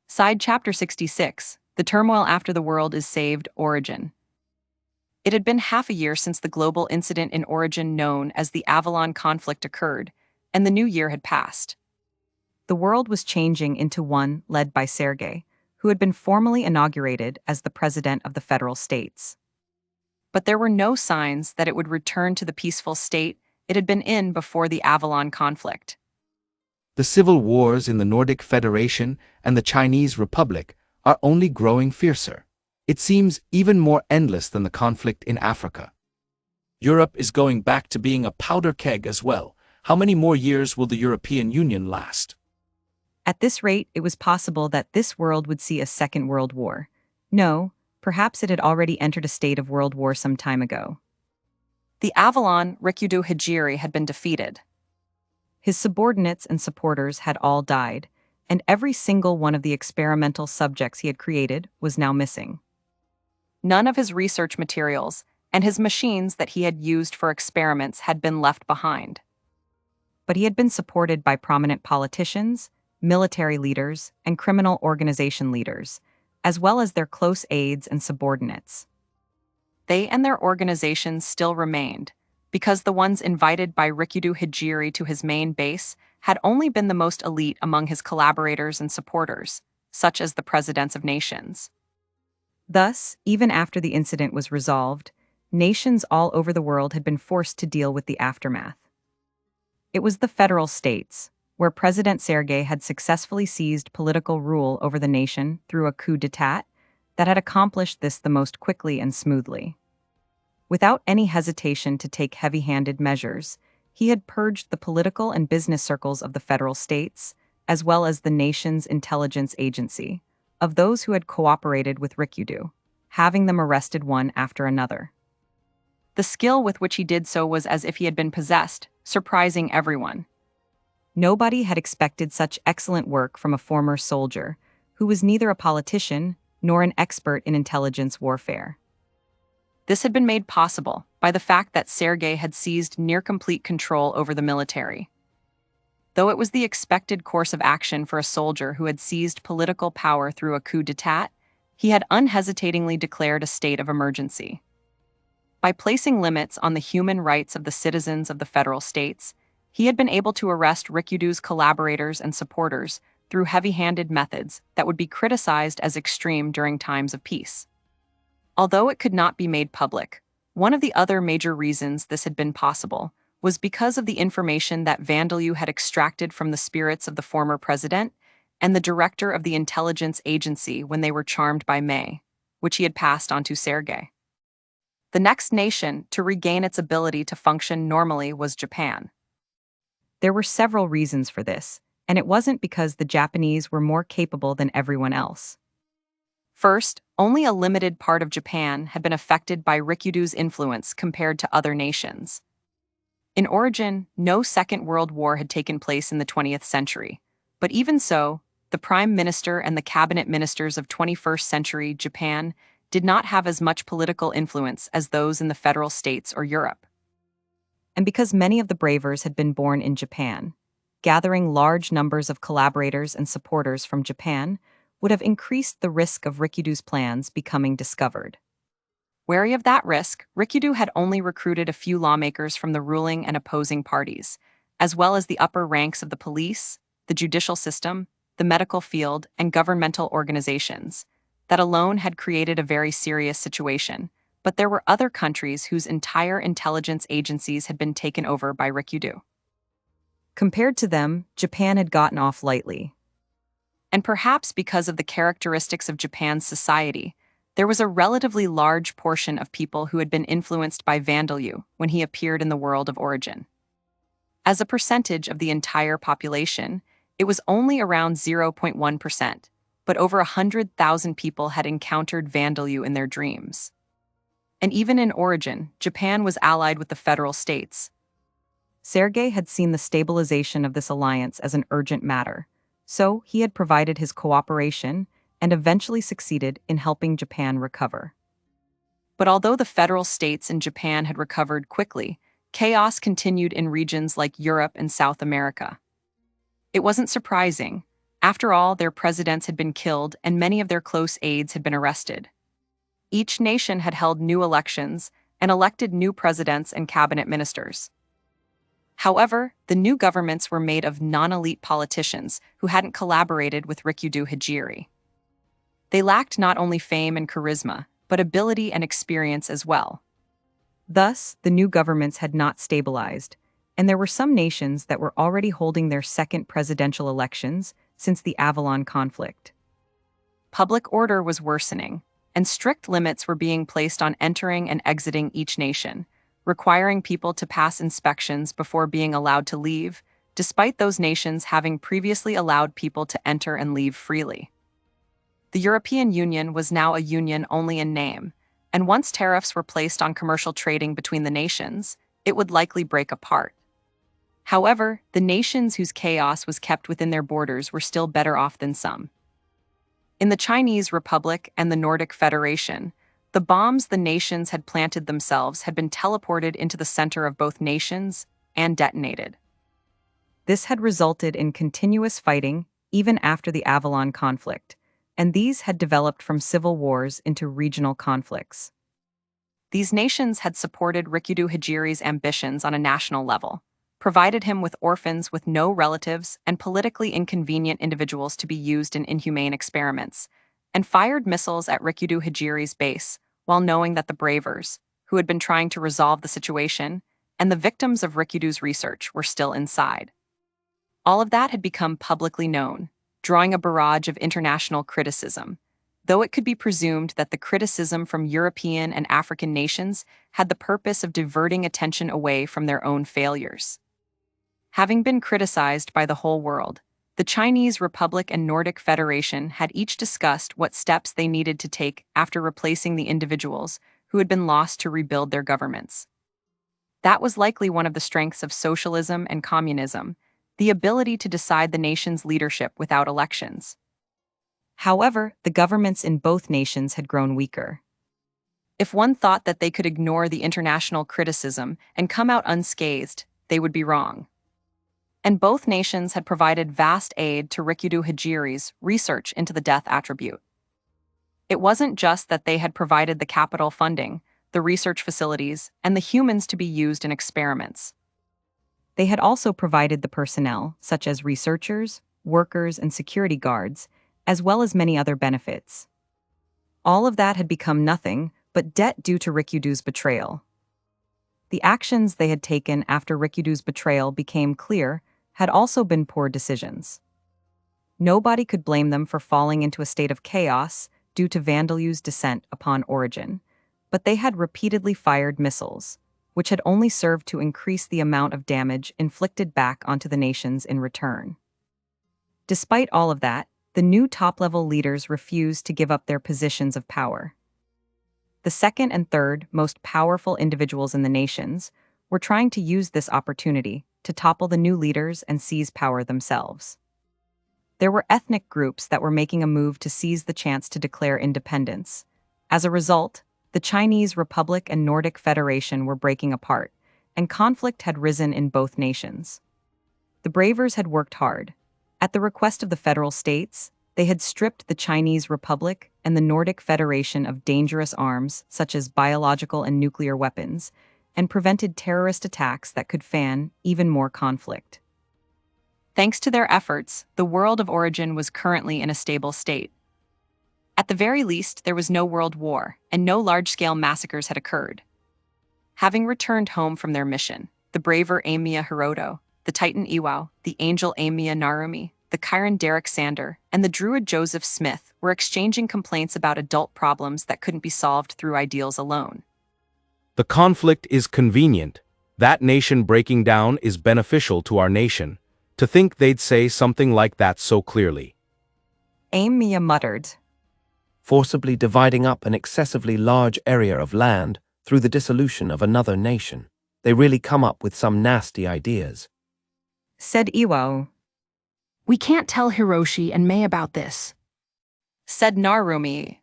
Side Chapter 66, The Turmoil After the World is Saved, Origin. It had been half a year since the global incident in Origin known as the Avalon conflict occurred, and the new year had passed. The world was changing into one led by Sergei, who had been formally inaugurated as the president of the federal states. But there were no signs that it would return to the peaceful state it had been in before the Avalon conflict. The civil wars in the Nordic Federation and the Chinese Republic are only growing fiercer. It seems even more endless than the conflict in Africa. Europe is going back to being a powder keg as well. How many more years will the European Union last? At this rate, it was possible that this world would see a second world war. No, perhaps it had already entered a state of world war some time ago. The Avalon Rikudo Hijiri had been defeated. His subordinates and supporters had all died, and every single one of the experimental subjects he had created was now missing. None of his research materials and his machines that he had used for experiments had been left behind. But he had been supported by prominent politicians, military leaders, and criminal organization leaders, as well as their close aides and subordinates. They and their organizations still remained, because the ones invited by Rikudo Hijiri to his main base had only been the most elite among his collaborators and supporters, such as the presidents of nations. Thus, even after the incident was resolved, nations all over the world had been forced to deal with the aftermath. It was the federal states, where President Sergei had successfully seized political rule over the nation through a coup d'état, that had accomplished this the most quickly and smoothly. Without any hesitation to take heavy-handed measures, he had purged the political and business circles of the federal states, as well as the nation's intelligence agency, of those who had cooperated with Rikudo, having them arrested one after another. The skill with which he did so was as if he had been possessed, surprising everyone. Nobody had expected such excellent work from a former soldier, who was neither a politician nor an expert in intelligence warfare. This had been made possible by the fact that Sergei had seized near-complete control over the military. Though it was the expected course of action for a soldier who had seized political power through a coup d'état, he had unhesitatingly declared a state of emergency. By placing limits on the human rights of the citizens of the federal states, he had been able to arrest Rikudo's collaborators and supporters through heavy-handed methods that would be criticized as extreme during times of peace. Although it could not be made public, one of the other major reasons this had been possible was because of the information that Vandalu had extracted from the spirits of the former president and the director of the intelligence agency when they were charmed by May, which he had passed on to Sergei. The next nation to regain its ability to function normally was Japan. There were several reasons for this, and it wasn't because the Japanese were more capable than everyone else. First, only a limited part of Japan had been affected by Rikudo's influence compared to other nations. In origin, no Second World War had taken place in the 20th century, but even so, the Prime Minister and the cabinet ministers of 21st century Japan did not have as much political influence as those in the federal states or Europe. And because many of the bravers had been born in Japan, gathering large numbers of collaborators and supporters from Japan would have increased the risk of Rikudo's plans becoming discovered. Wary of that risk, Rikudo had only recruited a few lawmakers from the ruling and opposing parties, as well as the upper ranks of the police, the judicial system, the medical field, and governmental organizations. That alone had created a very serious situation, but there were other countries whose entire intelligence agencies had been taken over by Rikudo. Compared to them, Japan had gotten off lightly. And perhaps because of the characteristics of Japan's society, there was a relatively large portion of people who had been influenced by Vandalu when he appeared in the world of origin. As a percentage of the entire population, it was only around 0.1%, but over 100,000 people had encountered Vandalu in their dreams. And even in origin, Japan was allied with the federal states. Sergei had seen the stabilization of this alliance as an urgent matter, so he had provided his cooperation and eventually succeeded in helping Japan recover. But although the federal states in Japan had recovered quickly, chaos continued in regions like Europe and South America. It wasn't surprising. After all, their presidents had been killed and many of their close aides had been arrested. Each nation had held new elections and elected new presidents and cabinet ministers. However, the new governments were made of non-elite politicians who hadn't collaborated with Rikudo Hijiri. They lacked not only fame and charisma, but ability and experience as well. Thus, the new governments had not stabilized, and there were some nations that were already holding their second presidential elections since the Avalon conflict. Public order was worsening, and strict limits were being placed on entering and exiting each nation, requiring people to pass inspections before being allowed to leave, despite those nations having previously allowed people to enter and leave freely. The European Union was now a union only in name, and once tariffs were placed on commercial trading between the nations, it would likely break apart. However, the nations whose chaos was kept within their borders were still better off than some. In the Chinese Republic and the Nordic Federation, the bombs the nations had planted themselves had been teleported into the center of both nations and detonated. This had resulted in continuous fighting even after the Avalon conflict, and these had developed from civil wars into regional conflicts. These nations had supported Rikudo Hijiri's ambitions on a national level, provided him with orphans with no relatives and politically inconvenient individuals to be used in inhumane experiments, and fired missiles at Rikudo Hijiri's base, while knowing that the bravers, who had been trying to resolve the situation, and the victims of Rikudo's research were still inside. All of that had become publicly known, drawing a barrage of international criticism, though it could be presumed that the criticism from European and African nations had the purpose of diverting attention away from their own failures. Having been criticized by the whole world, the Chinese Republic and Nordic Federation had each discussed what steps they needed to take after replacing the individuals who had been lost to rebuild their governments. That was likely one of the strengths of socialism and communism, the ability to decide the nation's leadership without elections. However, the governments in both nations had grown weaker. If one thought that they could ignore the international criticism and come out unscathed, they would be wrong. And both nations had provided vast aid to Rikudo Hijiri's research into the death attribute. It wasn't just that they had provided the capital funding, the research facilities, and the humans to be used in experiments. They had also provided the personnel, such as researchers, workers, and security guards, as well as many other benefits. All of that had become nothing but debt due to Rikudo's betrayal. The actions they had taken after Rikudo's betrayal became clear had also been poor decisions. Nobody could blame them for falling into a state of chaos due to Vandalu's descent upon origin, but they had repeatedly fired missiles, which had only served to increase the amount of damage inflicted back onto the nations in return. Despite all of that, the new top-level leaders refused to give up their positions of power. The second and third most powerful individuals in the nations were trying to use this opportunity to topple the new leaders and seize power themselves. There were ethnic groups that were making a move to seize the chance to declare independence. As a result, the Chinese Republic and Nordic Federation were breaking apart, and conflict had risen in both nations. The bravers had worked hard. At the request of the federal states, they had stripped the Chinese Republic and the Nordic Federation of dangerous arms such as biological and nuclear weapons, and prevented terrorist attacks that could fan even more conflict. Thanks to their efforts, the world of origin was currently in a stable state. At the very least, there was no world war, and no large-scale massacres had occurred. Having returned home from their mission, the braver Amamiya Hiroto, the Titan Iwao, the angel Amamiya Narumi, the Chiron Derek Sander, and the druid Joseph Smith were exchanging complaints about adult problems that couldn't be solved through ideals alone. The conflict is convenient. That nation breaking down is beneficial to our nation. To think they'd say something like that so clearly. Amamiya muttered. Forcibly dividing up an excessively large area of land through the dissolution of another nation. They really come up with some nasty ideas. Said Iwao. We can't tell Hiroshi and Mei about this, Said Narumi.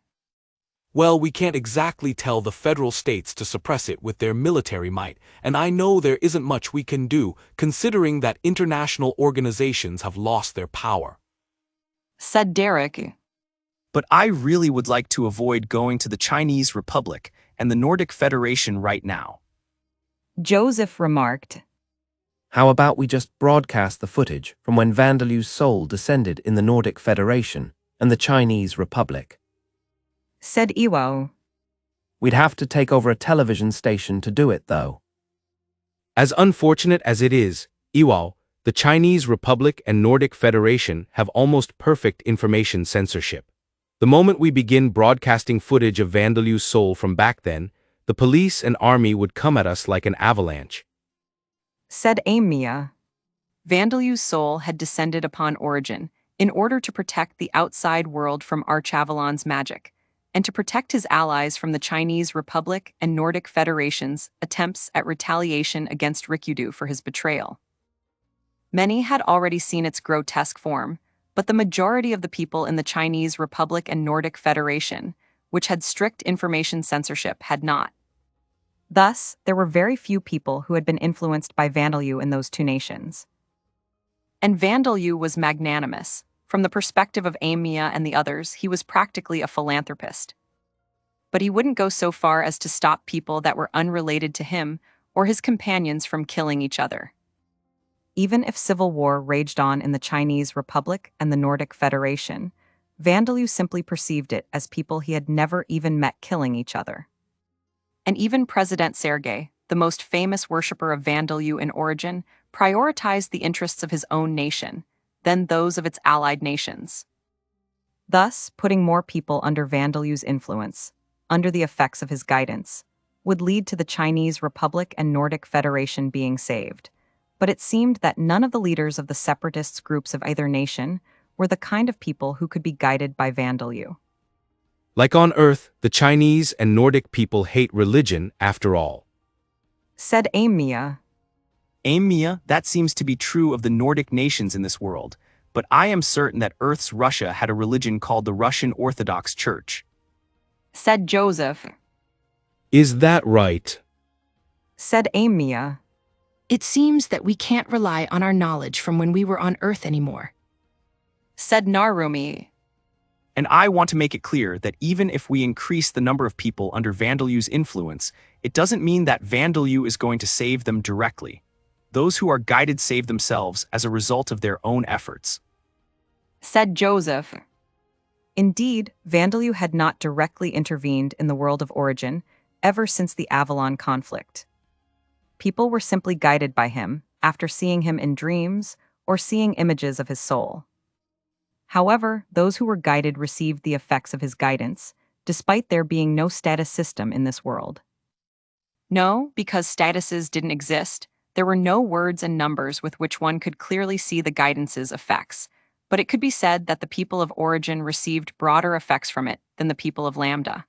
Well, we can't exactly tell the federal states to suppress it with their military might, and I know there isn't much we can do, considering that international organizations have lost their power. Said Derek. But I really would like to avoid going to the Chinese Republic and the Nordic Federation right now. Joseph remarked. How about we just broadcast the footage from when Vandalu's soul descended in the Nordic Federation and the Chinese Republic? Said Iwo. We'd have to take over a television station to do it, though. As unfortunate as it is, Iwao, the Chinese Republic and Nordic Federation have almost perfect information censorship. The moment we begin broadcasting footage of Vandalu's soul from back then, the police and army would come at us like an avalanche. Said Amamiya. Vandalu's soul had descended upon Origin in order to protect the outside world from Archavalon's magic, and to protect his allies from the Chinese Republic and Nordic Federation's attempts at retaliation against Rikudo for his betrayal. Many had already seen its grotesque form, but the majority of the people in the Chinese Republic and Nordic Federation, which had strict information censorship, had not. Thus, there were very few people who had been influenced by Vandalu in those two nations. And Vandalu was magnanimous. From the perspective of Amamiya and the others, he was practically a philanthropist. But he wouldn't go so far as to stop people that were unrelated to him or his companions from killing each other. Even if civil war raged on in the Chinese Republic and the Nordic Federation, Vandalu simply perceived it as people he had never even met killing each other. And even President Sergei, the most famous worshipper of Vandalu in Origin, prioritized the interests of his own nation, then those of its allied nations. Thus, putting more people under Vandalu's influence, under the effects of his guidance, would lead to the Chinese Republic and Nordic Federation being saved. But it seemed that none of the leaders of the separatist groups of either nation were the kind of people who could be guided by Vandalu. Like on Earth, the Chinese and Nordic people hate religion after all. Said Amamiya. Amamiya, that seems to be true of the Nordic nations in this world, but I am certain that Earth's Russia had a religion called the Russian Orthodox Church. Said Joseph. Is that right? Said Amamiya. It seems that we can't rely on our knowledge from when we were on Earth anymore. Said Narumi. And I want to make it clear that even if we increase the number of people under Vandalu's influence, it doesn't mean that Vandalu is going to save them directly. Those who are guided save themselves as a result of their own efforts. Said Joseph. Indeed, Vandalu had not directly intervened in the world of Origin ever since the Avalon conflict. People were simply guided by him after seeing him in dreams or seeing images of his soul. However, those who were guided received the effects of his guidance, despite there being no status system in this world. No, because statuses didn't exist, there were no words and numbers with which one could clearly see the guidance's effects, but it could be said that the people of Origin received broader effects from it than the people of Lambda.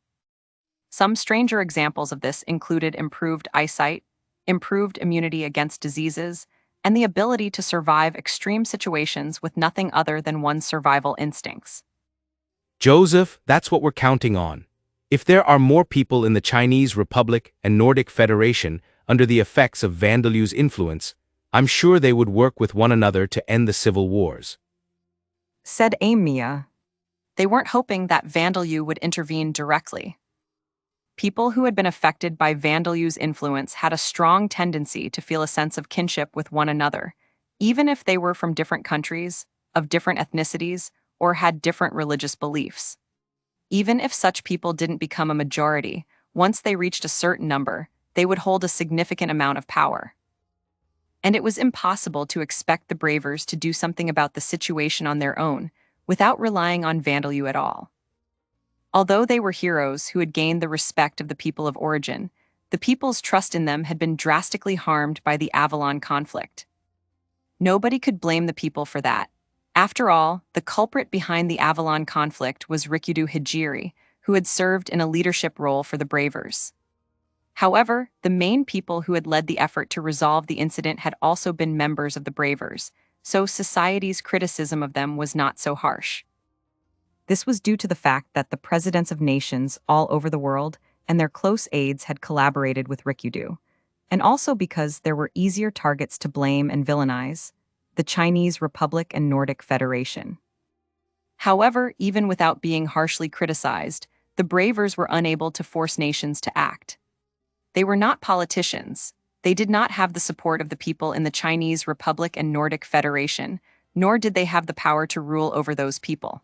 Some stranger examples of this included improved eyesight, improved immunity against diseases, and the ability to survive extreme situations with nothing other than one's survival instincts. Joseph, that's what we're counting on. If there are more people in the Chinese Republic and Nordic Federation under the effects of Vandalu's influence, I'm sure they would work with one another to end the civil wars. Said Amamiya. They weren't hoping that Vandalu would intervene directly. People who had been affected by Vandalu's influence had a strong tendency to feel a sense of kinship with one another, even if they were from different countries, of different ethnicities, or had different religious beliefs. Even if such people didn't become a majority, once they reached a certain number, they would hold a significant amount of power. And it was impossible to expect the Bravers to do something about the situation on their own, without relying on Vandalu at all. Although they were heroes who had gained the respect of the people of Origin, the people's trust in them had been drastically harmed by the Avalon conflict. Nobody could blame the people for that. After all, the culprit behind the Avalon conflict was Rikudo Hijiri, who had served in a leadership role for the Bravers. However, the main people who had led the effort to resolve the incident had also been members of the Bravers, so society's criticism of them was not so harsh. This was due to the fact that the presidents of nations all over the world and their close aides had collaborated with Rikudu, and also because there were easier targets to blame and villainize: the Chinese Republic and Nordic Federation. However, even without being harshly criticized, the Bravers were unable to force nations to act. They were not politicians. They did not have the support of the people in the Chinese Republic and Nordic Federation, nor did they have the power to rule over those people.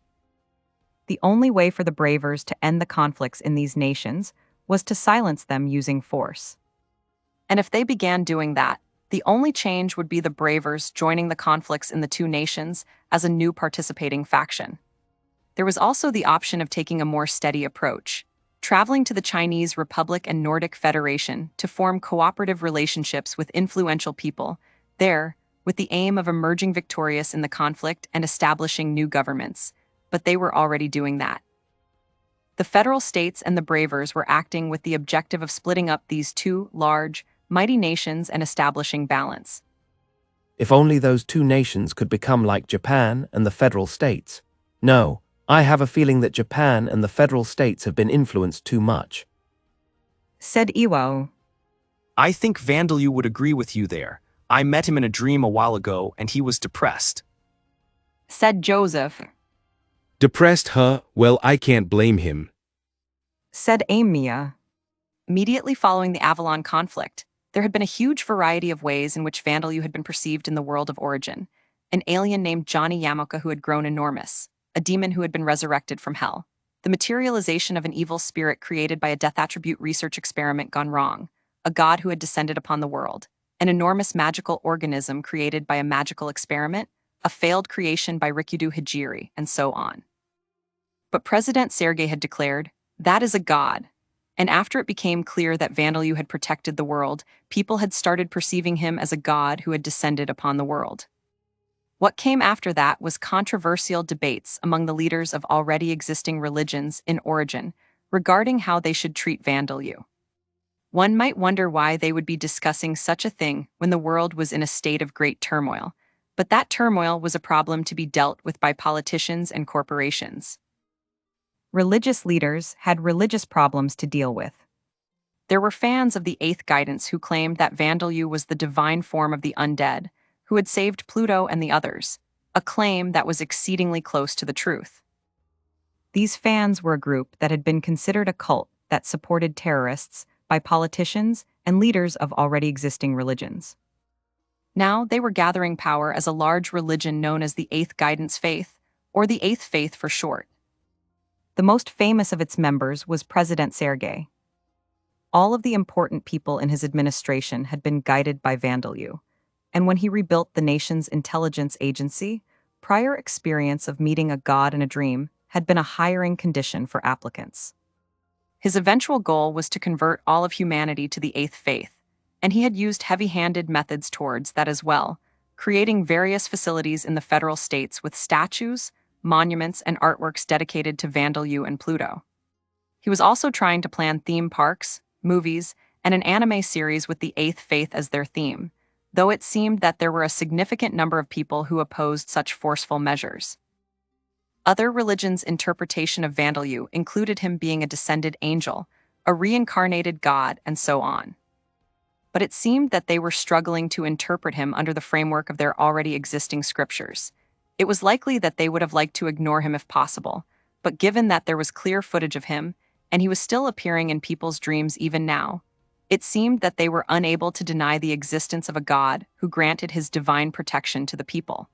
The only way for the Bravers to end the conflicts in these nations was to silence them using force. And if they began doing that, the only change would be the Bravers joining the conflicts in the two nations as a new participating faction. There was also the option of taking a more steady approach, traveling to the Chinese Republic and Nordic Federation to form cooperative relationships with influential people there, with the aim of emerging victorious in the conflict and establishing new governments, but they were already doing that. The federal states and the Bravers were acting with the objective of splitting up these two large, mighty nations and establishing balance. If only those two nations could become like Japan and the federal states. No, I have a feeling that Japan and the federal states have been influenced too much, Said Iwao. I think Vandalyu would agree with you there. I met him in a dream a while ago, and he was depressed. Said Joseph. Depressed, huh? Well, I can't blame him. Said Amamiya. Immediately following the Avalon conflict, there had been a huge variety of ways in which Vandalyu had been perceived in the world of origin. An alien named Johnny Yamoka who had grown enormous, a demon who had been resurrected from hell, the materialization of an evil spirit created by a death attribute research experiment gone wrong, a god who had descended upon the world, an enormous magical organism created by a magical experiment, a failed creation by Rikudu Hijiri, and so on. But President Sergei had declared, "That is a god." And after it became clear that Vandalyu had protected the world, people had started perceiving him as a god who had descended upon the world. What came after that was controversial debates among the leaders of already existing religions in origin regarding how they should treat Vandalyu. One might wonder why they would be discussing such a thing when the world was in a state of great turmoil, but that turmoil was a problem to be dealt with by politicians and corporations. Religious leaders had religious problems to deal with. There were fans of the Eighth Guidance who claimed that Vandalyu was the divine form of the undead, who had saved Pluto and the others, a claim that was exceedingly close to the truth. These fans were a group that had been considered a cult that supported terrorists by politicians and leaders of already existing religions. Now they were gathering power as a large religion known as the Eighth Guidance Faith, or the Eighth Faith for short. The most famous of its members was President Sergei. All of the important people in his administration had been guided by Vandalyu, and when he rebuilt the nation's intelligence agency, prior experience of meeting a god in a dream had been a hiring condition for applicants. His eventual goal was to convert all of humanity to the Eighth Faith, and he had used heavy-handed methods towards that as well, creating various facilities in the federal states with statues, monuments, and artworks dedicated to Vandalyu and Pluto. He was also trying to plan theme parks, movies, and an anime series with the Eighth Faith as their theme, though it seemed that there were a significant number of people who opposed such forceful measures. Other religions' interpretation of Vandalyu included him being a descended angel, a reincarnated god, and so on. But it seemed that they were struggling to interpret him under the framework of their already existing scriptures. It was likely that they would have liked to ignore him if possible, but given that there was clear footage of him, and he was still appearing in people's dreams even now, it seemed that they were unable to deny the existence of a god who granted his divine protection to the people.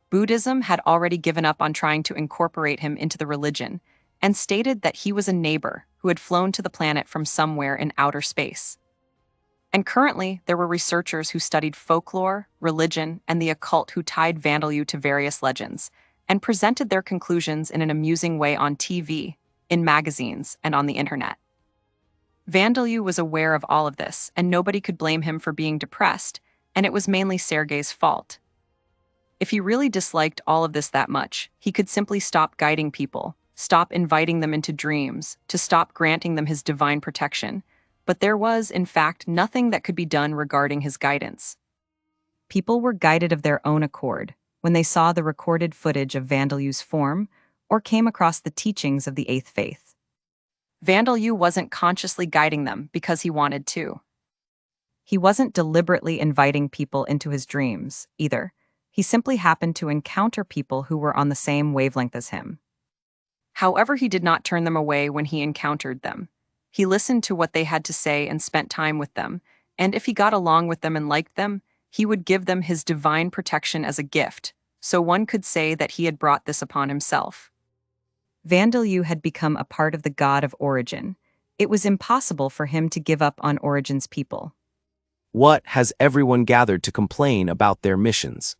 Buddhism had already given up on trying to incorporate him into the religion, and stated that he was a neighbor who had flown to the planet from somewhere in outer space. And currently, there were researchers who studied folklore, religion, and the occult who tied Vandalyu to various legends, and presented their conclusions in an amusing way on TV, in magazines, and on the internet. Vandalyu was aware of all of this, and nobody could blame him for being depressed, and it was mainly Sergei's fault. If he really disliked all of this that much, he could simply stop guiding people, stop inviting them into dreams, to stop granting them his divine protection, but there was, in fact, nothing that could be done regarding his guidance. People were guided of their own accord when they saw the recorded footage of Vandalyu's form, or came across the teachings of the Eighth Faith. Vandalyu wasn't consciously guiding them because he wanted to. He wasn't deliberately inviting people into his dreams, either. He simply happened to encounter people who were on the same wavelength as him. However, he did not turn them away when he encountered them. He listened to what they had to say and spent time with them, and if he got along with them and liked them, he would give them his divine protection as a gift, so one could say that he had brought this upon himself. Vandalyu had become a part of the god of Origin. It was impossible for him to give up on Origin's people. What has everyone gathered to complain about their missions?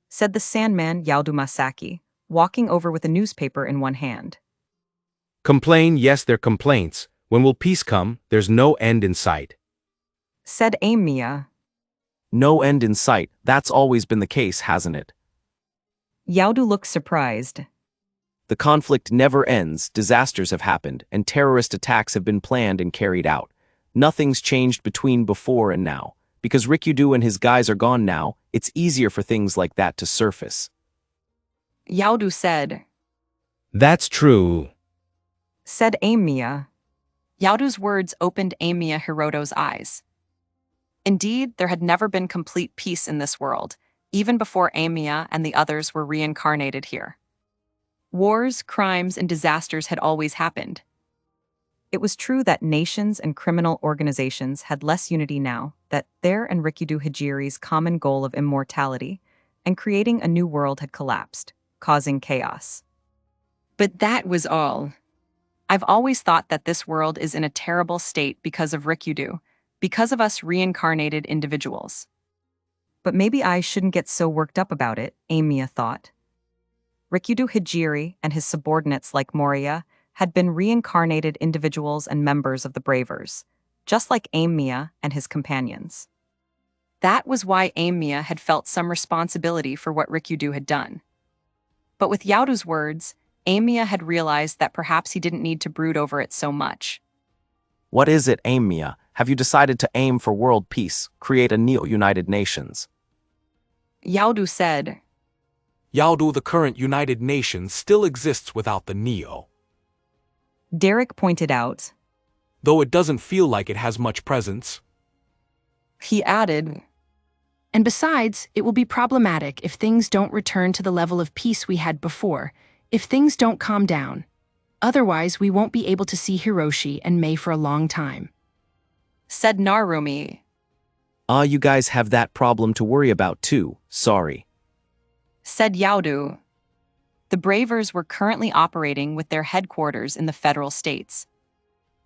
Said the Sandman Yaudu, walking over with a newspaper in one hand. Complain, yes, they're complaints. When will peace come? There's no end in sight. Said Amamiya. No end in sight, that's always been the case, hasn't it? Yaudu looked surprised. The conflict never ends, disasters have happened, and terrorist attacks have been planned and carried out. Nothing's changed between before and now. Because Rikudo and his guys are gone now, it's easier for things like that to surface. Yaudu said. That's true. Said Amamiya. Yaudu's words opened Amamiya Hiroto's eyes. Indeed, there had never been complete peace in this world, even before Amamiya and the others were reincarnated here. Wars, crimes, and disasters had always happened. It was true that nations and criminal organizations had less unity now, that their and Rikudo Hijiri's common goal of immortality and creating a new world had collapsed, causing chaos. But that was all. I've always thought that this world is in a terrible state because of Rikudo, because of us reincarnated individuals. But maybe I shouldn't get so worked up about it, Amamiya thought. Rikudo Hijiri and his subordinates like Moriya had been reincarnated individuals and members of the Bravers, just like Amamiya and his companions. That was why Amamiya had felt some responsibility for what Rikudo had done. But with Yaudu's words, Amamiya had realized that perhaps he didn't need to brood over it so much. What is it, Amamiya? Have you decided to aim for world peace, create a neo-United Nations? Yaudu said. Yaudu, the current United Nations still exists without the Neo. Derek pointed out. Though it doesn't feel like it has much presence. He added. And besides, it will be problematic if things don't return to the level of peace we had before, if things don't calm down. Otherwise, we won't be able to see Hiroshi and Mei for a long time. Said Narumi. You guys have that problem to worry about too, sorry. Said Yaudu. The Bravers were currently operating with their headquarters in the federal states.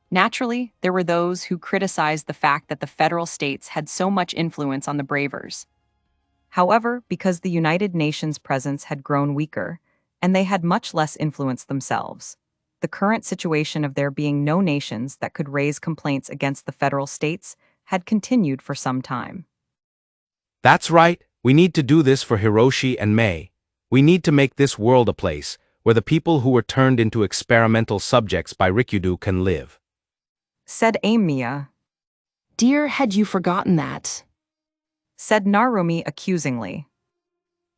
Naturally, there were those who criticized the fact that the federal states had so much influence on the Bravers. However, because the United Nations' presence had grown weaker, and they had much less influence themselves, the current situation of there being no nations that could raise complaints against the federal states had continued for some time. That's right, we need to do this for Hiroshi and Mei. We need to make this world a place where the people who were turned into experimental subjects by Rikudo can live. Said Amamiya. Dear, had you forgotten that? Said Narumi accusingly.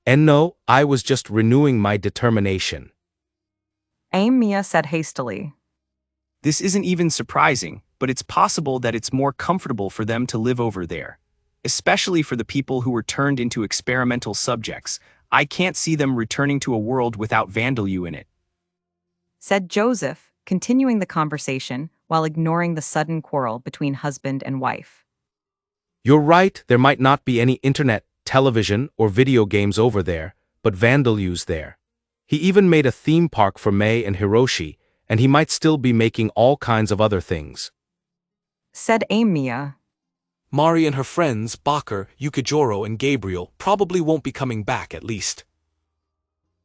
And no, I was just renewing my determination. Amamiya said hastily. This isn't even surprising, but it's possible that it's more comfortable for them to live over there. Especially for the people who were turned into experimental subjects. I can't see them returning to a world without Vandalyu in it. Said Joseph, continuing the conversation while ignoring the sudden quarrel between husband and wife. You're right, there might not be any internet, television, or video games over there, but Vandalyu's there. He even made a theme park for Mei and Hiroshi, and he might still be making all kinds of other things. Said Amamiya. Mari and her friends, Bakker, Yukijoro, and Gabriel, probably won't be coming back at least.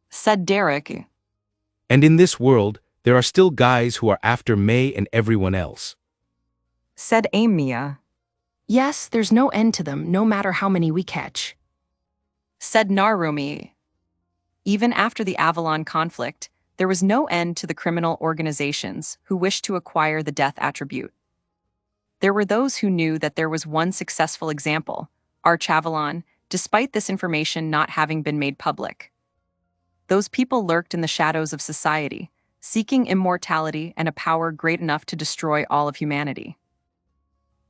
Said Derek. And in this world, there are still guys who are after Mei and everyone else. Said Amamiya. Yes, there's no end to them, no matter how many we catch. Said Narumi. Even after the Avalon conflict, there was no end to the criminal organizations who wished to acquire the death attribute. There were those who knew that there was one successful example, Arch Avalon, despite this information not having been made public. Those people lurked in the shadows of society, seeking immortality and a power great enough to destroy all of humanity.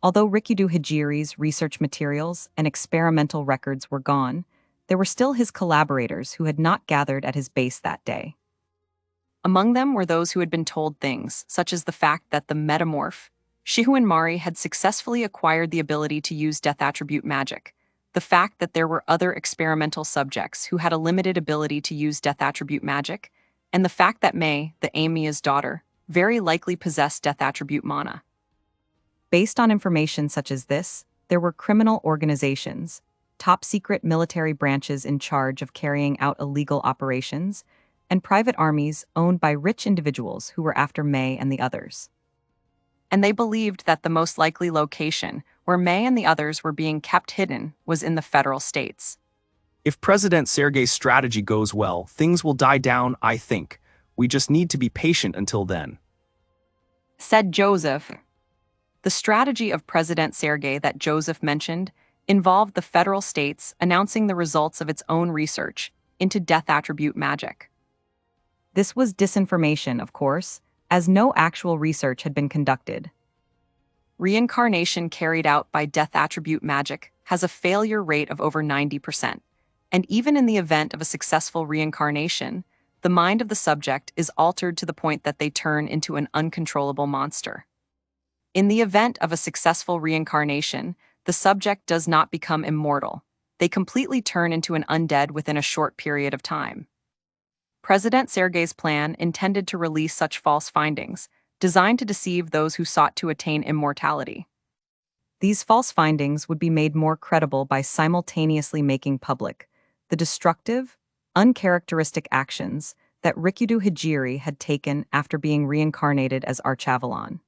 Although Rikido Hijiri's research materials and experimental records were gone, there were still his collaborators who had not gathered at his base that day. Among them were those who had been told things, such as the fact that the metamorph, Shihu and Mari, had successfully acquired the ability to use death attribute magic, the fact that there were other experimental subjects who had a limited ability to use death attribute magic, and the fact that Mei, the Amamiya's daughter, very likely possessed death attribute mana. Based on information such as this, there were criminal organizations, top-secret military branches in charge of carrying out illegal operations, and private armies owned by rich individuals who were after Mei and the others. And they believed that the most likely location where Mei and the others were being kept hidden was in the federal states. If President Sergei's strategy goes well, things will die down, I think. We just need to be patient until then. Said Joseph. The strategy of President Sergei that Joseph mentioned involved the federal states announcing the results of its own research into death attribute magic. This was disinformation, of course, as no actual research had been conducted. Reincarnation carried out by death attribute magic has a failure rate of over 90%, and even in the event of a successful reincarnation, the mind of the subject is altered to the point that they turn into an uncontrollable monster. In the event of a successful reincarnation, the subject does not become immortal. They completely turn into an undead within a short period of time. President Sergei's plan intended to release such false findings, designed to deceive those who sought to attain immortality. These false findings would be made more credible by simultaneously making public the destructive, uncharacteristic actions that Rikido Hijiri had taken after being reincarnated as Archavalon.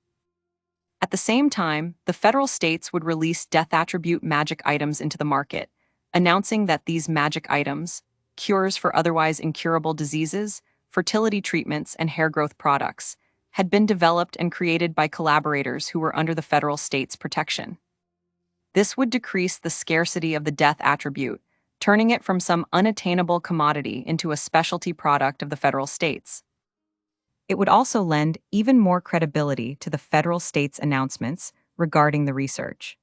At the same time, the federal states would release death attribute magic items into the market, announcing that these magic items, cures for otherwise incurable diseases, fertility treatments, and hair growth products, had been developed and created by collaborators who were under the federal state's protection. This would decrease the scarcity of the death attribute, turning it from some unattainable commodity into a specialty product of the federal states. It would also lend even more credibility to the federal states' announcements regarding the research.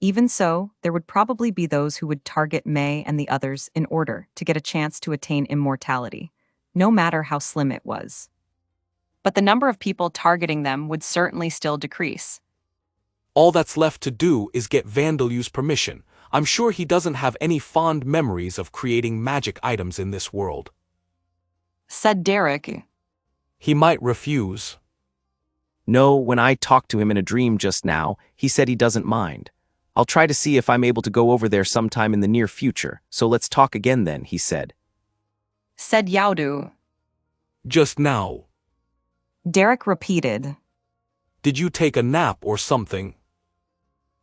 Even so, there would probably be those who would target Mei and the others in order to get a chance to attain immortality, no matter how slim it was. But the number of people targeting them would certainly still decrease. All that's left to do is get Vandalu's permission. I'm sure he doesn't have any fond memories of creating magic items in this world. Said Derek. He might refuse. No, when I talked to him in a dream just now, he said he doesn't mind. I'll try to see if I'm able to go over there sometime in the near future, so let's talk again then, he said. Said Yaudu. Just now. Derek repeated. Did you take a nap or something?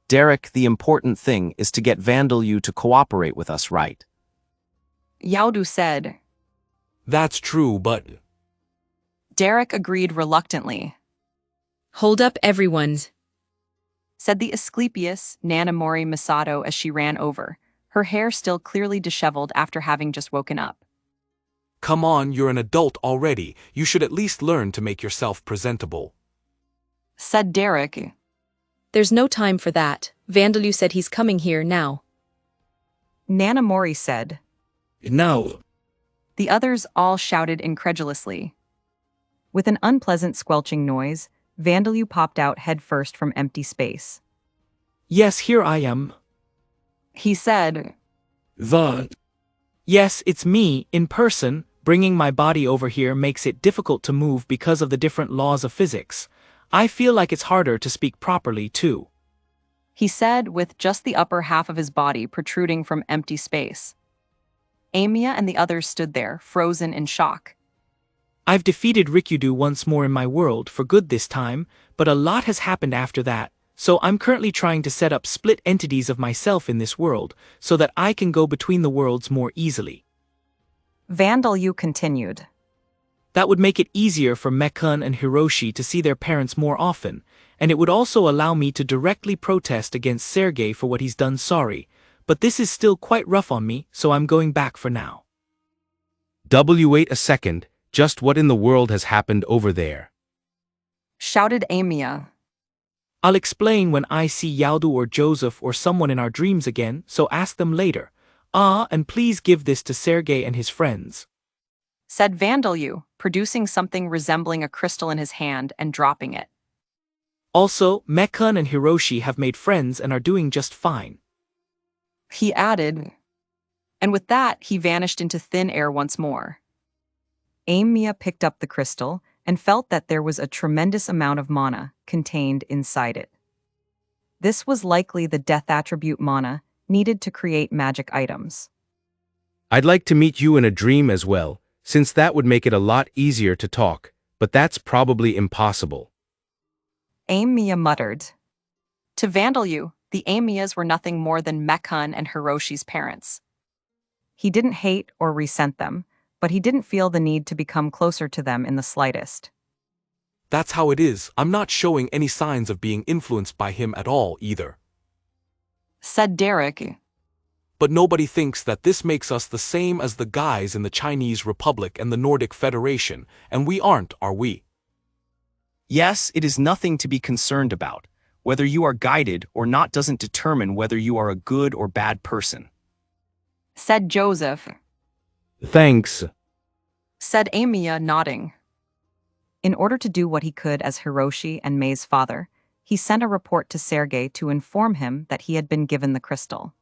Derek, the important thing is to get Vandalu to cooperate with us, right? Yaudu said. That's true, but... Derek agreed reluctantly. Hold up, everyone, said the Asclepius Nanamori Masato as she ran over, her hair still clearly disheveled after having just woken up. Come on, you're an adult already. You should at least learn to make yourself presentable. Said Derek. There's no time for that. Vandalu said he's coming here now. Nanamori said. No. The others all shouted incredulously. With an unpleasant squelching noise, Vandalu popped out headfirst from empty space. Yes, here I am. He said. Yes, it's me, in person. Bringing my body over here makes it difficult to move because of the different laws of physics. I feel like it's harder to speak properly, too. He said with just the upper half of his body protruding from empty space. Amamiya and the others stood there, frozen in shock. I've defeated Rikido once more in my world, for good this time, but a lot has happened after that, so I'm currently trying to set up split entities of myself in this world, so that I can go between the worlds more easily. Vandalu continued. That would make it easier for Mekun and Hiroshi to see their parents more often, and it would also allow me to directly protest against Sergei for what he's done. Sorry, but this is still quite rough on me, so I'm going back for now. Wait a second, just what in the world has happened over there? Shouted Amamiya. I'll explain when I see Yaldu or Joseph or someone in our dreams again, so ask them later. And please give this to Sergei and his friends. Said Vandalyu, producing something resembling a crystal in his hand and dropping it. Also, Mekun and Hiroshi have made friends and are doing just fine. He added. And with that, he vanished into thin air once more. Amamiya picked up the crystal and felt that there was a tremendous amount of mana contained inside it. This was likely the death attribute mana needed to create magic items. I'd like to meet you in a dream as well, since that would make it a lot easier to talk, but that's probably impossible. Amamiya muttered. To Vandalyu, the Amiyas were nothing more than Mekun and Hiroshi's parents. He didn't hate or resent them, but he didn't feel the need to become closer to them in the slightest. That's how it is. I'm not showing any signs of being influenced by him at all either. Said Derek. But nobody thinks that this makes us the same as the guys in the Chinese Republic and the Nordic Federation, and we aren't, are we? Yes, it is nothing to be concerned about. Whether you are guided or not doesn't determine whether you are a good or bad person. Said Joseph. Thanks. Said Amamiya, nodding. In order to do what he could as Hiroshi and Mei's father, he sent a report to Sergei to inform him that he had been given the crystal.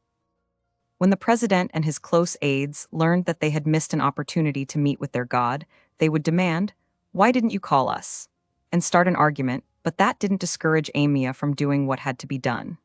When the president and his close aides learned that they had missed an opportunity to meet with their god, they would demand, "Why didn't you call us?" and start an argument, but that didn't discourage Amamiya from doing what had to be done.